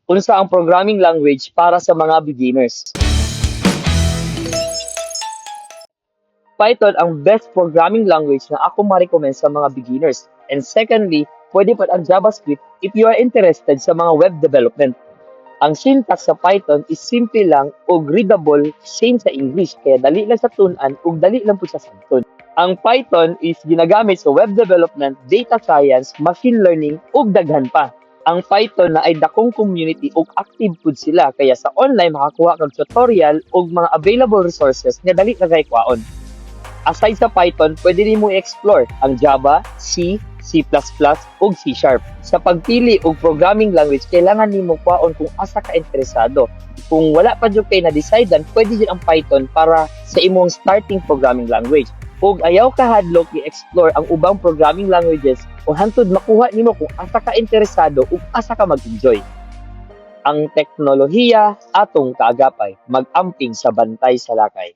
Unsa ang programming language para sa mga beginners? Python ang best programming language na ako ma-recommend sa mga beginners. And secondly, pwede pa ang JavaScript if you are interested sa mga web development. Ang syntax sa Python is simple lang ug readable, same sa English, kaya dali lang sa tun-an ug dali lang po sa sabton. Ang Python is ginagamit sa web development, data science, machine learning ug daghan pa. Ang Python na ay dakong community ug active pud sila, kaya sa online makakuha kag tutorial ug mga available resources nga dali na kay kwaon. Aside sa Python, pwede rin mo i-explore ang Java, C, C++, ug C#. Sa pagpili og programming language, kailangan nimo kwaon kung asa ka interesado. Kung wala pa jud kay na-decidean, pwede din ang Python para sa imong starting programming language. Ug ayaw ka hadlok i-explore ang ubang programming languages o hantod makuha nimo kung asa ka interesado ug asa ka mag-enjoy. Ang teknolohiya atong kaagapay, mag-amping sa bantay sa lakay.